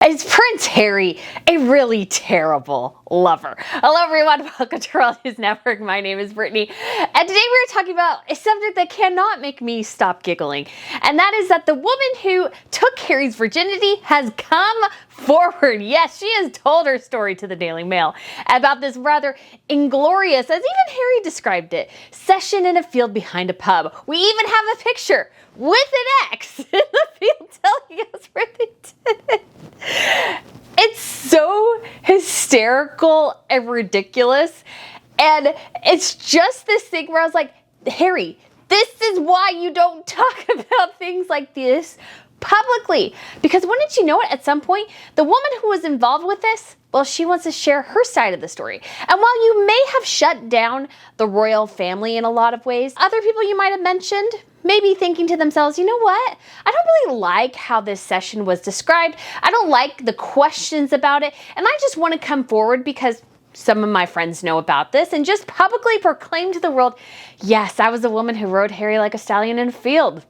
Is Prince Harry a really terrible lover? Hello everyone, welcome to World News Network. My name is Brittany, and today we're talking about a subject that cannot make me stop giggling, and that is that the woman who took Harry's virginity has come forward. Yes, she has told her story to the Daily Mail about this rather inglorious, as even Harry described it, session in a field behind a pub. We even have a picture with an X in the field telling us where they did it. It's so hysterical and ridiculous. And it's just this thing where I was like, Harry, this is why you don't talk about things like this publicly. Because wouldn't you know it, at some point, the woman who was involved with this, well, she wants to share her side of the story. And while you may have shut down the royal family in a lot of ways, other people you might have mentioned may be thinking to themselves, you know what? I don't really like how this session was described. I don't like the questions about it. And I just want to come forward because some of my friends know about this and just publicly proclaim to the world, yes, I was the woman who rode Harry like a stallion in a field.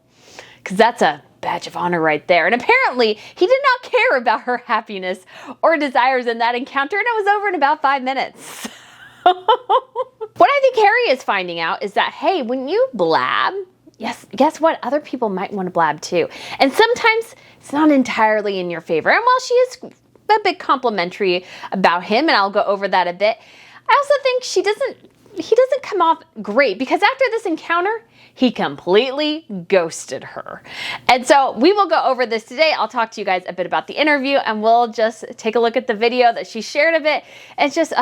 Because that's a badge of honor right there. And apparently he did not care about her happiness or desires in that encounter, and it was over in about 5 minutes. What I think Harry is finding out is that, hey, when you blab, yes, guess what? Other people might want to blab too. And sometimes it's not entirely in your favor. And while she is a bit complimentary about him, and I'll go over that a bit, I also think he doesn't come off great, because after this encounter, he completely ghosted her. And so we will go over this today. I'll talk to you guys a bit about the interview, and we'll just take a look at the video that she shared of it. It's just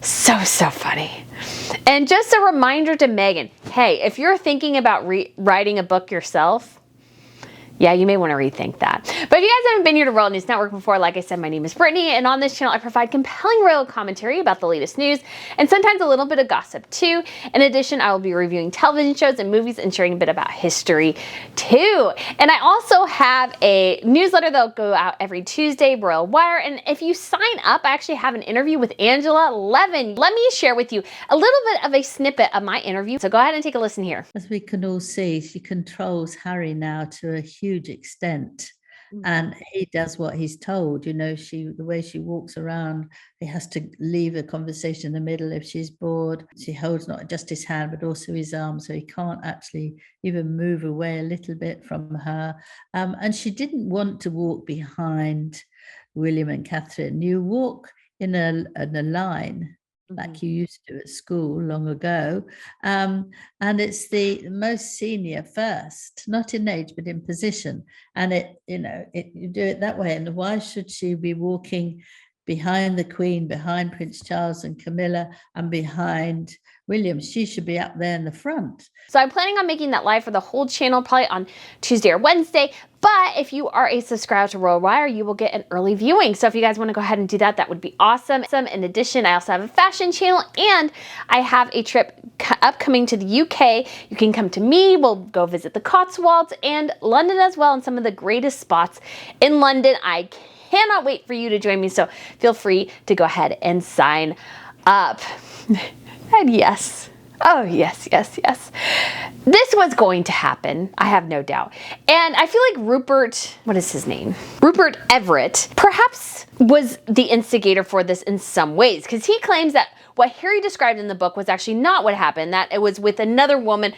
so funny. And just a reminder to Meghan, hey, if you're thinking about writing a book yourself, yeah, you may want to rethink that. But if you guys haven't been here to World News Network before, like I said, my name is Brittany, and on this channel I provide compelling royal commentary about the latest news and sometimes a little bit of gossip too. In addition, I will be reviewing television shows and movies and sharing a bit about history too. And I also have a newsletter that'll go out every Tuesday, Royal Wire, and if you sign up, I actually have an interview with Angela Levin. Let me share with you a little bit of a snippet of my interview. So go ahead and take a listen here. As we can all see, she controls Harry now to a huge extent, and he does what he's told. You know, the way she walks around, he has to leave a conversation in the middle if she's bored. She holds not just his hand but also his arm, so he can't actually even move away a little bit from her. And she didn't want to walk behind William and Catherine. You walk in a line like you used to at school long ago. And it's the most senior first, not in age, but in position. And you do it that way. And why should she be walking behind the Queen, behind Prince Charles and Camilla, and behind William? She should be up there in the front. So I'm planning on making that live for the whole channel, probably on Tuesday or Wednesday. But if you are a subscriber to Royal Wire, you will get an early viewing. So if you guys want to go ahead and do that, that would be awesome. In addition, I also have a fashion channel, and I have a trip upcoming to the UK. You can come to me. We'll go visit the Cotswolds and London as well, and some of the greatest spots in London. I cannot wait for you to join me. So feel free to go ahead and sign up. And yes. Oh, yes. This was going to happen, I have no doubt. And I feel like Rupert, what is his name? Rupert Everett, perhaps was the instigator for this in some ways, because he claims that what Harry described in the book was actually not what happened, that it was with another woman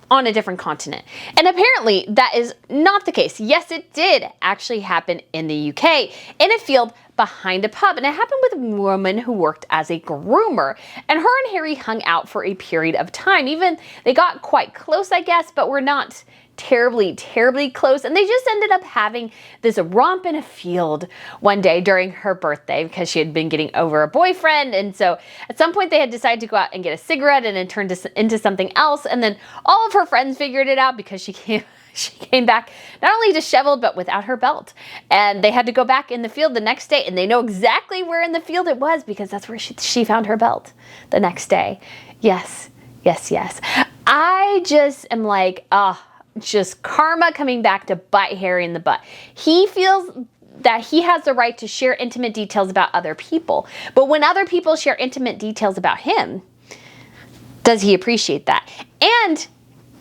on a different continent. And apparently that is not the case. Yes, it did actually happen in the UK, in a field behind a pub, and it happened with a woman who worked as a groomer, and her and Harry hung out for a period of time. Even they got quite close, I guess, but were not terribly close, and they just ended up having this romp in a field one day during her birthday because she had been getting over a boyfriend. And so at some point they had decided to go out and get a cigarette, and it turned into something else. And then all of her friends figured it out because she came back not only disheveled but without her belt, and they had to go back in the field the next day, and they know exactly where in the field it was because that's where she found her belt the next day. Yes. I just am like, just karma coming back to bite Harry in the butt. He feels that he has the right to share intimate details about other people, but when other people share intimate details about him, does he appreciate that? And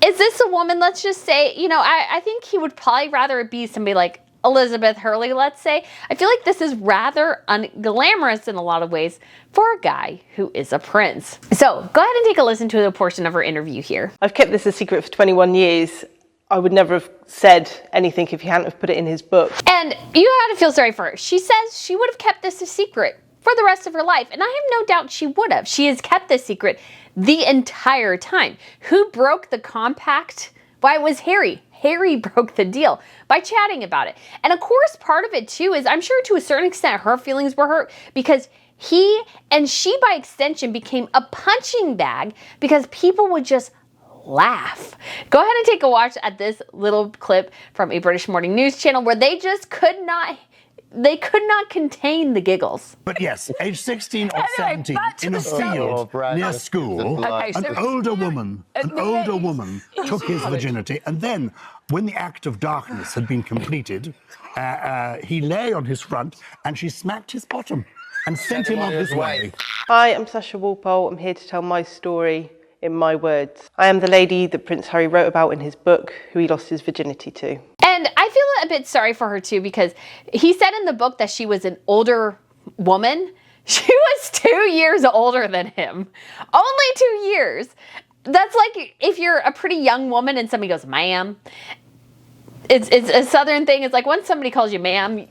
is this a woman, let's just say, I think he would probably rather it be somebody like Elizabeth Hurley, let's say, I feel like this is rather unglamorous in a lot of ways for a guy who is a prince. So go ahead and take a listen to a portion of her interview here. I've kept this a secret for 21 years. I would never have said anything if he hadn't have put it in his book. And you had to feel sorry for her. She says she would have kept this a secret for the rest of her life. And I have no doubt she would have. She has kept this secret the entire time. Who broke the compact? Why, it was Harry. Harry broke the deal by chatting about it. And of course, part of it too is, I'm sure to a certain extent, her feelings were hurt because he and she by extension became a punching bag because people would just laugh. Go ahead and take a watch at this little clip from a British morning news channel where they just could not contain the giggles. But yes, age 16 or 17, in a field near school, an older woman took his virginity, and then, when the act of darkness had been completed, he lay on his front, and she smacked his bottom and sent him on his way. Hi, I'm Sasha Walpole. I'm here to tell my story in my words. I am the lady that Prince Harry wrote about in his book, who he lost his virginity to. And I feel a bit sorry for her too, because he said in the book that she was an older woman. She was 2 years older than him. Only 2 years. That's like if you're a pretty young woman and somebody goes, ma'am. It's a southern thing. It's like when somebody calls you ma'am.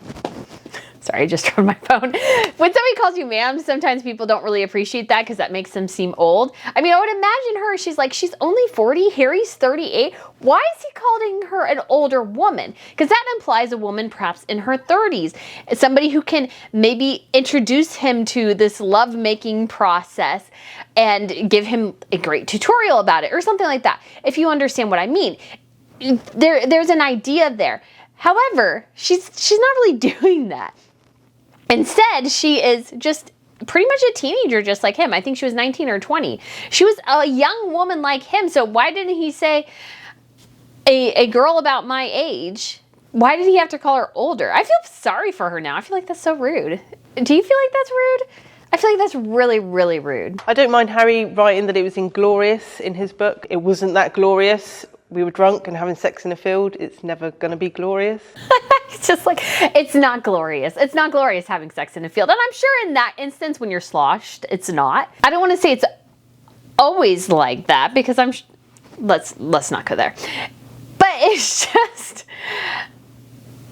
Sorry, I just dropped my phone. When somebody calls you ma'am, sometimes people don't really appreciate that because that makes them seem old. I mean, I would imagine her, she's only 40, Harry's 38. Why is he calling her an older woman? Because that implies a woman perhaps in her 30s. Somebody who can maybe introduce him to this lovemaking process and give him a great tutorial about it or something like that, if you understand what I mean. There's an idea there. However, she's not really doing that. Instead, she is just pretty much a teenager just like him. I think she was 19 or 20. She was a young woman like him. So why didn't he say a girl about my age? Why did he have to call her older? I feel sorry for her now. I feel like that's so rude. Do you feel like that's rude? I feel like that's really, really rude. I don't mind Harry writing that it was inglorious in his book. It wasn't that glorious. We were drunk and having sex in a field. It's never going to be glorious. It's just like, it's not glorious. It's not glorious having sex in a field. And I'm sure in that instance when you're sloshed, it's not. I don't want to say it's always like that because let's not go there. But it's just,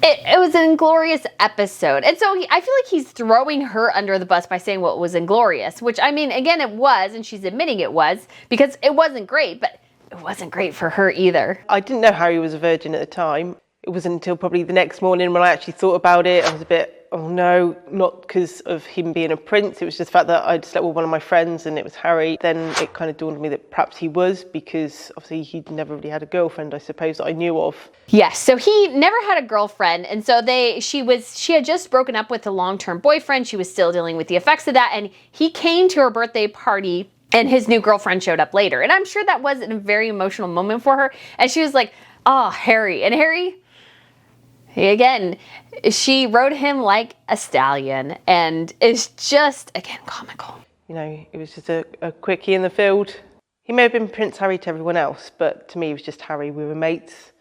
it was an inglorious episode. And so I feel like he's throwing her under the bus by saying what was inglorious, which I mean, again, it was, and she's admitting it was because it wasn't great, but it wasn't great for her either. I didn't know Harry was a virgin at the time. It wasn't until probably the next morning when I actually thought about it. I was a bit, oh no, not because of him being a prince. It was just the fact that I'd slept with one of my friends and it was Harry. Then it kind of dawned on me that perhaps he was, because obviously he'd never really had a girlfriend, I suppose, that I knew of. Yes, so he never had a girlfriend. And so she had just broken up with a long-term boyfriend. She was still dealing with the effects of that. And he came to her birthday party and his new girlfriend showed up later. And I'm sure that was a very emotional moment for her. And she was like, oh, Harry. And Harry, again, she rode him like a stallion. And it's just, again, comical. You know, it was just a quickie in the field. He may have been Prince Harry to everyone else, but to me, it was just Harry. We were mates.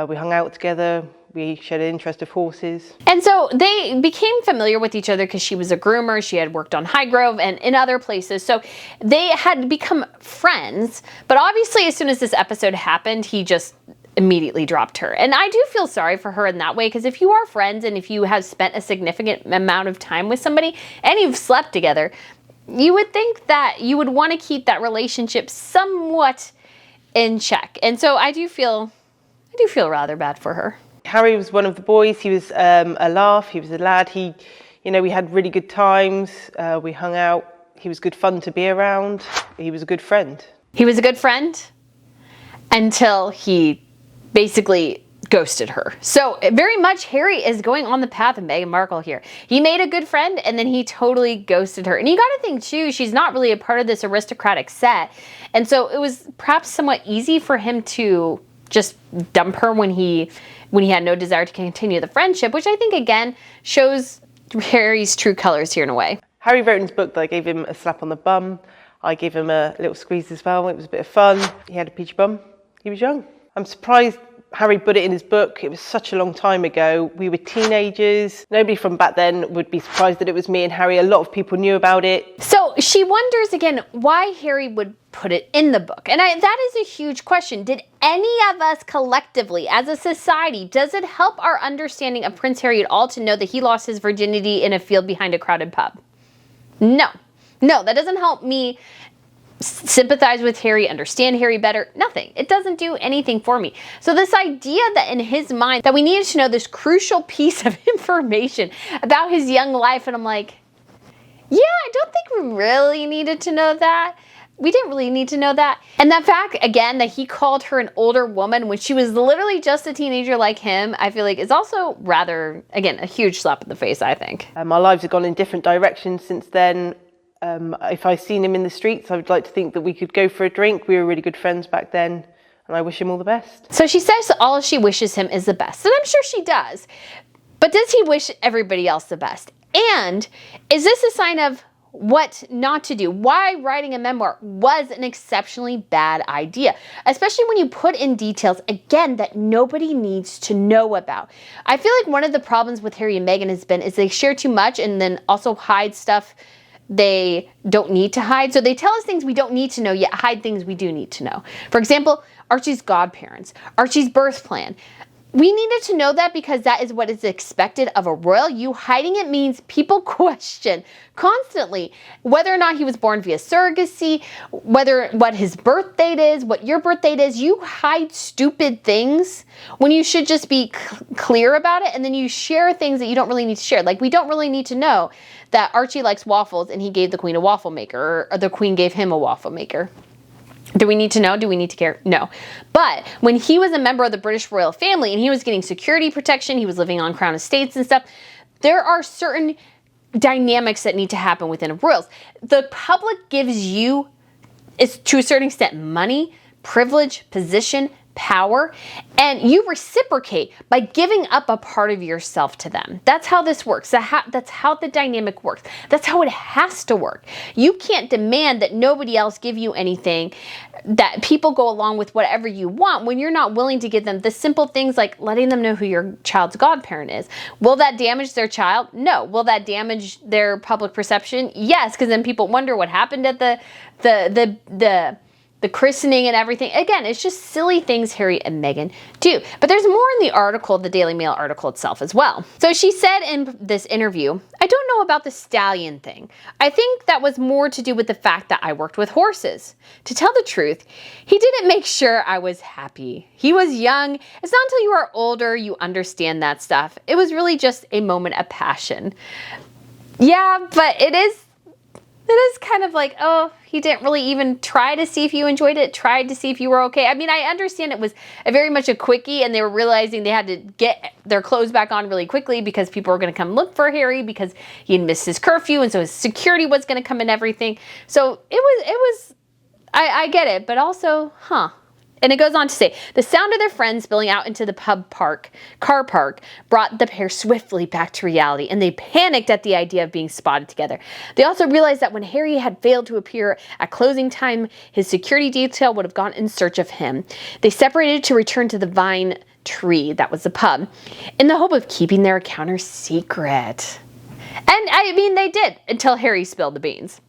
We hung out together. We shared an interest of horses. And so they became familiar with each other because she was a groomer. She had worked on Highgrove and in other places. So they had become friends. But obviously, as soon as this episode happened, he just immediately dropped her. And I do feel sorry for her in that way, because if you are friends and if you have spent a significant amount of time with somebody and you've slept together, you would think that you would want to keep that relationship somewhat in check. And so I do feel rather bad for her. Harry was one of the boys. He was a laugh. He was a lad. We had really good times. We hung out. He was good fun to be around. He was a good friend. He was a good friend until he basically ghosted her. So very much Harry is going on the path of Meghan Markle here. He made a good friend and then he totally ghosted her. And you got to think too, she's not really a part of this aristocratic set. And so it was perhaps somewhat easy for him to just dump her when he had no desire to continue the friendship, which I think, again, shows Harry's true colors here in a way. Harry wrote in his book that I gave him a slap on the bum. I gave him a little squeeze as well. It was a bit of fun. He had a peachy bum. He was young. I'm surprised Harry put it in his book. It was such a long time ago. We were teenagers. Nobody from back then would be surprised that it was me and Harry. A lot of people knew about it. So she wonders again why Harry would put it in the book. And that is a huge question. Did any of us collectively, as a society, does it help our understanding of Prince Harry at all to know that he lost his virginity in a field behind a crowded pub? No. No, that doesn't help me sympathize with Harry, understand Harry better, nothing. It doesn't do anything for me. So this idea that in his mind that we needed to know this crucial piece of information about his young life, and I'm like, yeah, I don't think we really needed to know that. We didn't really need to know that. And the fact, again, that he called her an older woman when she was literally just a teenager like him, I feel like is also rather, again, a huge slap in the face, I think. Our lives have gone in different directions since then. If I seen him in the streets, I would like to think that we could go for a drink. We were really good friends back then, and I wish him all the best. So she says all she wishes him is the best, and I'm sure she does. But does he wish everybody else the best? And is this a sign of what not to do? Why writing a memoir was an exceptionally bad idea, especially when you put in details, again, that nobody needs to know about. I feel like one of the problems with Harry and Meghan has been is they share too much and then also hide stuff they don't need to hide. So they tell us things we don't need to know, yet hide things we do need to know. For example, Archie's godparents, Archie's birth plan. We needed to know that because that is what is expected of a royal. You hiding it means people question constantly whether or not he was born via surrogacy, what his birth date is, what your birth date is. You hide stupid things when you should just be clear about it, and then you share things that you don't really need to share. Like, we don't really need to know that Archie likes waffles and he gave the queen a waffle maker, or the queen gave him a waffle maker. Do we need to know? Do we need to care? No. But when he was a member of the British royal family and he was getting security protection, he was living on crown estates and stuff, there are certain dynamics that need to happen within royals. The public gives you, is to a certain extent, money, privilege, position, power, and you reciprocate by giving up a part of yourself to them. That's how this works. That's how the dynamic works. That's how it has to work. You can't demand that nobody else give you anything, that people go along with whatever you want when you're not willing to give them the simple things like letting them know who your child's godparent is. Will that damage their child? No. Will that damage their public perception? Yes, because then people wonder what happened at the christening and everything. Again, it's just silly things Harry and Meghan do. But there's more in the article, the Daily Mail article itself as well. So she said in this interview, I don't know about the stallion thing. I think that was more to do with the fact that I worked with horses. To tell the truth, he didn't make sure I was happy. He was young. It's not until you are older you understand that stuff. It was really just a moment of passion. Yeah, but it is kind of like, oh, he didn't really even try to see if you enjoyed it, tried to see if you were okay. I mean, I understand it was very much a quickie and they were realizing they had to get their clothes back on really quickly because people were going to come look for Harry because he had missed his curfew and so his security was going to come and everything. So I get it, but also, And it goes on to say, the sound of their friends spilling out into the car park, brought the pair swiftly back to reality, and they panicked at the idea of being spotted together. They also realized that when Harry had failed to appear at closing time, his security detail would have gone in search of him. They separated to return to the Vine Tree, that was the pub, in the hope of keeping their encounter secret. And I mean, they did, until Harry spilled the beans.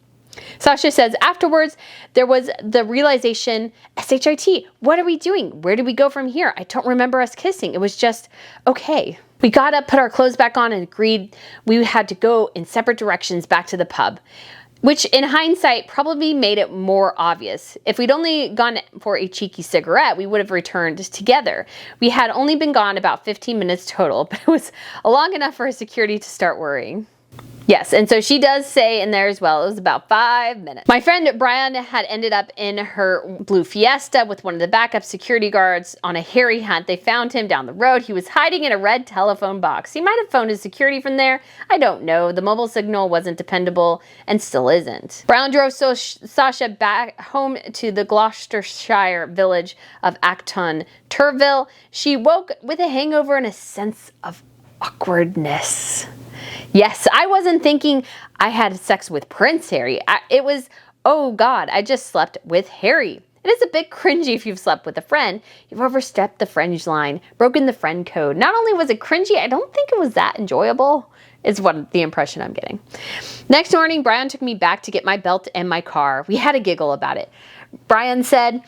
Sasha says, afterwards, there was the realization, SHIT, what are we doing? Where do we go from here? I don't remember us kissing. It was just, okay. We got up, put our clothes back on, and agreed we had to go in separate directions back to the pub, which in hindsight probably made it more obvious. If we'd only gone for a cheeky cigarette, we would have returned together. We had only been gone about 15 minutes total, but it was long enough for security to start worrying. Yes, and so she does say in there as well, it was about 5 minutes. My friend Brian had ended up in her blue Fiesta with one of the backup security guards on a Harry hunt. They found him down the road. He was hiding in a red telephone box. He might have phoned his security from there. I don't know. The mobile signal wasn't dependable and still isn't. Brown drove Sasha back home to the Gloucestershire village of Acton Turville. She woke with a hangover and a sense of awkwardness. Yes, I wasn't thinking I had sex with Prince Harry. It was, oh God, I just slept with Harry. It is a bit cringy if you've slept with a friend. You've overstepped the fringe line, broken the friend code. Not only was it cringy, I don't think it was that enjoyable, is what the impression I'm getting. Next morning, Brian took me back to get my belt and my car. We had a giggle about it. Brian said,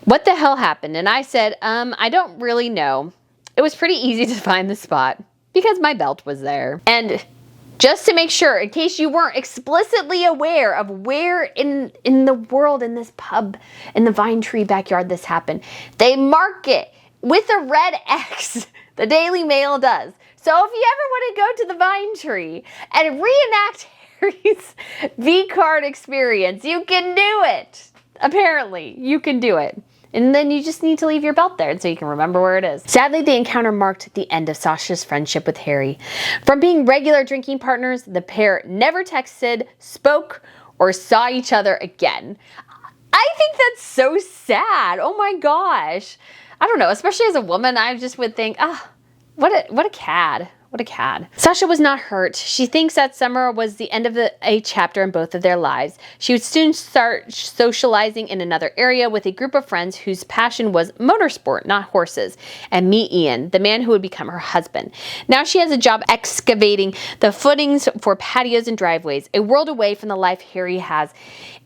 "What the hell happened?" And I said, I don't really know. It was pretty easy to find the spot because my belt was there. And just to make sure, in case you weren't explicitly aware of where in the world, in this pub, in the Vine Tree backyard this happened, they mark it with a red X. The Daily Mail does. So if you ever want to go to the Vine Tree and reenact Harry's V-card experience, you can do it. Apparently, you can do it. And then you just need to leave your belt there so you can remember where it is. Sadly, the encounter marked the end of Sasha's friendship with Harry. From being regular drinking partners, the pair never texted, spoke, or saw each other again. I think that's so sad. Oh my gosh. I don't know, especially as a woman, I just would think, what a cad. What a cad. Sasha was not hurt. She thinks that summer was the end of a chapter in both of their lives. She would soon start socializing in another area with a group of friends whose passion was motorsport, not horses, and meet Ian, the man who would become her husband. Now she has a job excavating the footings for patios and driveways, a world away from the life Harry has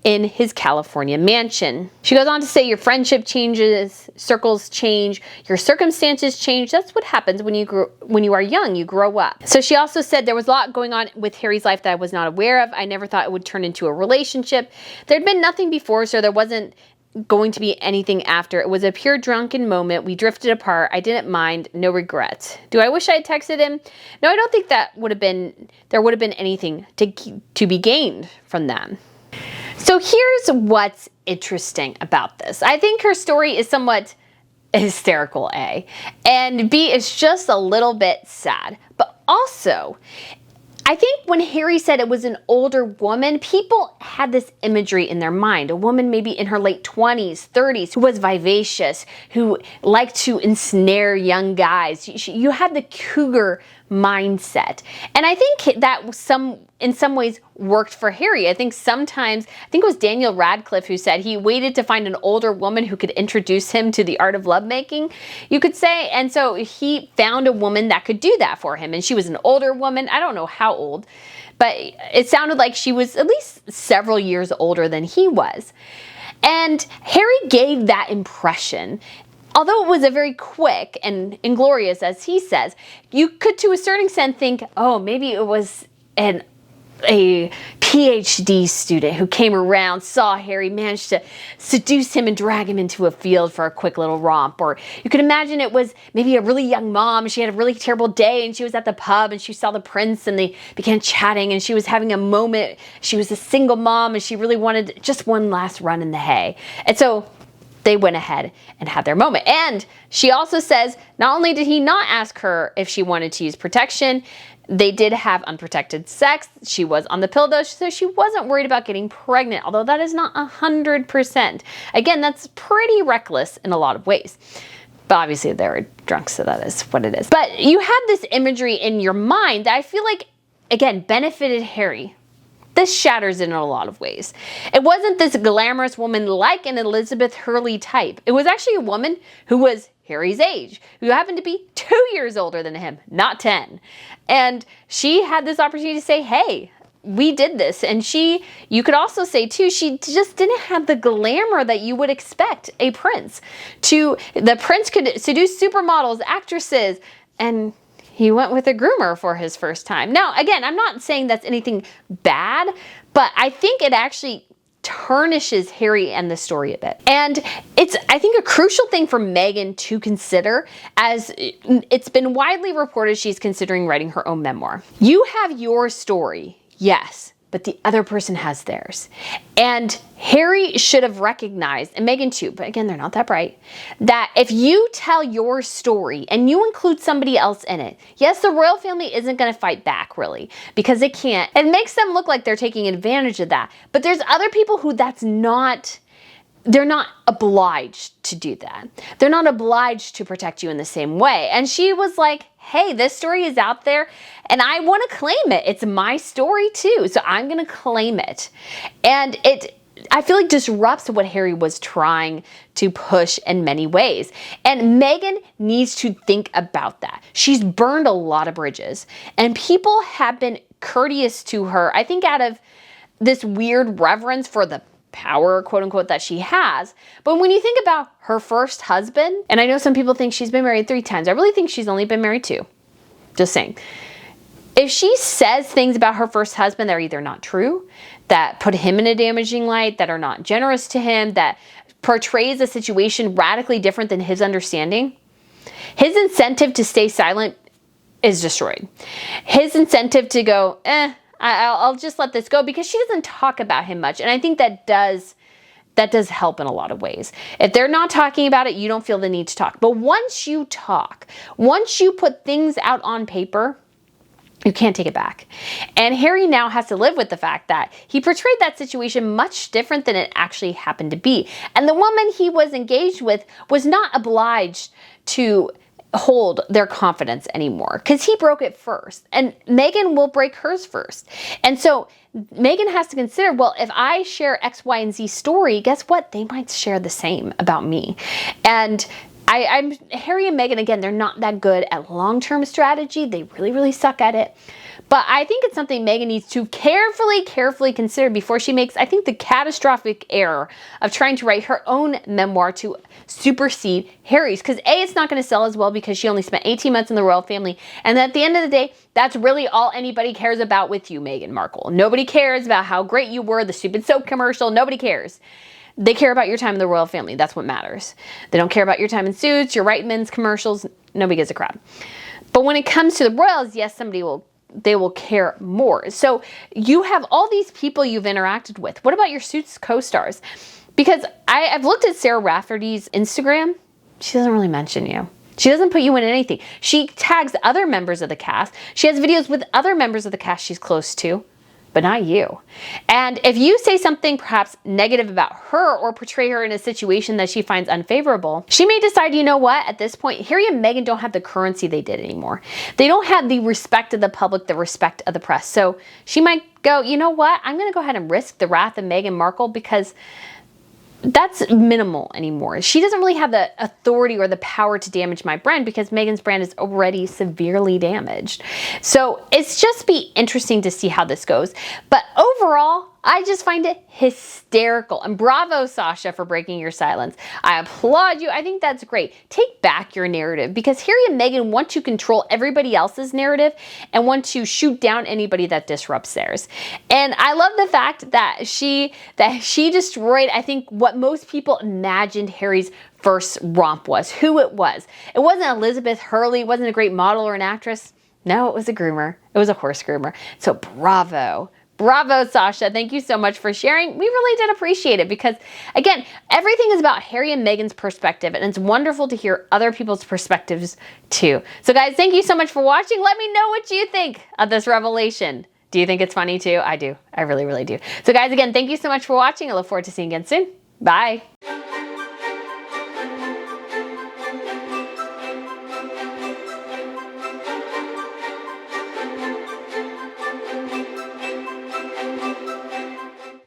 in his California mansion. She goes on to say, your friendship changes, circles change, your circumstances change. That's what happens when you are young, you grow up. So she also said there was a lot going on with Harry's life that I was not aware of. I never thought it would turn into a relationship. There'd been nothing before, so there wasn't going to be anything after. It was a pure drunken moment. We drifted apart. I didn't mind. No regrets. Do I wish I had texted him? No, I don't think there would have been anything to be gained from them. So here's what's interesting about this. I think her story is somewhat hysterical, A, and B, is just a little bit sad. But also, I think when Harry said it was an older woman, people had this imagery in their mind. A woman maybe in her late 20s, 30s, who was vivacious, who liked to ensnare young guys. You had the cougar mindset. And I think that in some ways worked for Harry. I think it was Daniel Radcliffe who said he waited to find an older woman who could introduce him to the art of lovemaking, you could say. And so he found a woman that could do that for him. And she was an older woman. I don't know how old, but it sounded like she was at least several years older than he was. And Harry gave that impression. Although it was a very quick and inglorious, as he says, you could to a certain extent think, oh, maybe it was a PhD student who came around, saw Harry, managed to seduce him and drag him into a field for a quick little romp. Or you could imagine it was maybe a really young mom. She had a really terrible day and she was at the pub and she saw the prince and they began chatting and she was having a moment. She was a single mom and she really wanted just one last run in the hay. And so they went ahead and had their moment. And she also says, not only did he not ask her if she wanted to use protection, they did have unprotected sex. She was on the pill though, so she wasn't worried about getting pregnant, although that is not 100%. Again, that's pretty reckless in a lot of ways. But obviously they were drunk, so that is what it is. But you have this imagery in your mind that I feel like, again, benefited Harry. This shatters it in a lot of ways. It wasn't this glamorous woman like an Elizabeth Hurley type. It was actually a woman who was Harry's age, who happened to be 2 years older than him, not 10. And she had this opportunity to say, hey, we did this. And you could also say too, she just didn't have the glamour that you would expect a prince to. The prince could seduce supermodels, actresses, and he went with a groomer for his first time. Now, again, I'm not saying that's anything bad, but I think it actually tarnishes Harry and the story a bit. And it's, I think, a crucial thing for Meghan to consider, as it's been widely reported she's considering writing her own memoir. You have your story, yes, but the other person has theirs. And Harry should have recognized, and Meghan too, but again, they're not that bright, that if you tell your story and you include somebody else in it, yes, the royal family isn't going to fight back, really, because they can't. It makes them look like they're taking advantage of that. But there's other people who they're not obliged to do that. They're not obliged to protect you in the same way. And she was like, hey, this story is out there and I want to claim it. It's my story too, so I'm going to claim it. And I feel like disrupts what Harry was trying to push in many ways. And Meghan needs to think about that. She's burned a lot of bridges, and people have been courteous to her, I think out of this weird reverence for the power, quote unquote, that she has. But when you think about her first husband, and I know some people think she's been married 3 times, I really think she's only been married 2. Just saying. If she says things about her first husband that are either not true, that put him in a damaging light, that are not generous to him, that portrays a situation radically different than his understanding, his incentive to stay silent is destroyed. His incentive to go, I'll just let this go, because she doesn't talk about him much. And I think that does help in a lot of ways. If they're not talking about it, you don't feel the need to talk. But once you talk, once you put things out on paper, you can't take it back. And Harry now has to live with the fact that he portrayed that situation much different than it actually happened to be. And the woman he was engaged with was not obliged to hold their confidence anymore, because he broke it first, and Meghan will break hers first. And so Meghan has to consider, well, if I share X, Y, and Z story, guess what? They might share the same about me. And I'm Harry and Meghan, again, they're not that good at long-term strategy. They really, really suck at it. But I think it's something Meghan needs to carefully consider before she makes, I think, the catastrophic error of trying to write her own memoir to supersede Harry's. Because A, it's not going to sell as well because she only spent 18 months in the royal family. And at the end of the day, that's really all anybody cares about with you, Meghan Markle. Nobody cares about how great you were, the stupid soap commercial. Nobody cares. They care about your time in the royal family. That's what matters. They don't care about your time in Suits, your Right Men's commercials. Nobody gives a crap. But when it comes to the royals, yes, they will care more. So you have all these people you've interacted with. What about your Suits co-stars? Because I've looked at Sarah Rafferty's Instagram. She doesn't really mention you. She doesn't put you in anything. She tags other members of the cast. She has videos with other members of the cast she's close to, but not you. And if you say something perhaps negative about her or portray her in a situation that she finds unfavorable, she may decide, you know what, at this point, Harry and Meghan don't have the currency they did anymore. They don't have the respect of the public, the respect of the press. So she might go, you know what, I'm gonna go ahead and risk the wrath of Meghan Markle because that's minimal anymore. She doesn't really have the authority or the power to damage my brand because Meghan's brand is already severely damaged. So it's just be interesting to see how this goes. But overall, I just find it hysterical. And bravo, Sasha, for breaking your silence. I applaud you. I think that's great. Take back your narrative because Harry and Meghan want to control everybody else's narrative and want to shoot down anybody that disrupts theirs. And I love the fact that she destroyed, I think, what most people imagined Harry's first romp was, who it was. It wasn't Elizabeth Hurley. It wasn't a great model or an actress. No, it was a groomer. It was a horse groomer. So bravo. Bravo, Sasha. Thank you so much for sharing. We really did appreciate it because, again, everything is about Harry and Meghan's perspective, and it's wonderful to hear other people's perspectives too. So, guys, thank you so much for watching. Let me know what you think of this revelation. Do you think it's funny too? I do. I really, really do. So, guys, again, thank you so much for watching. I look forward to seeing you again soon. Bye.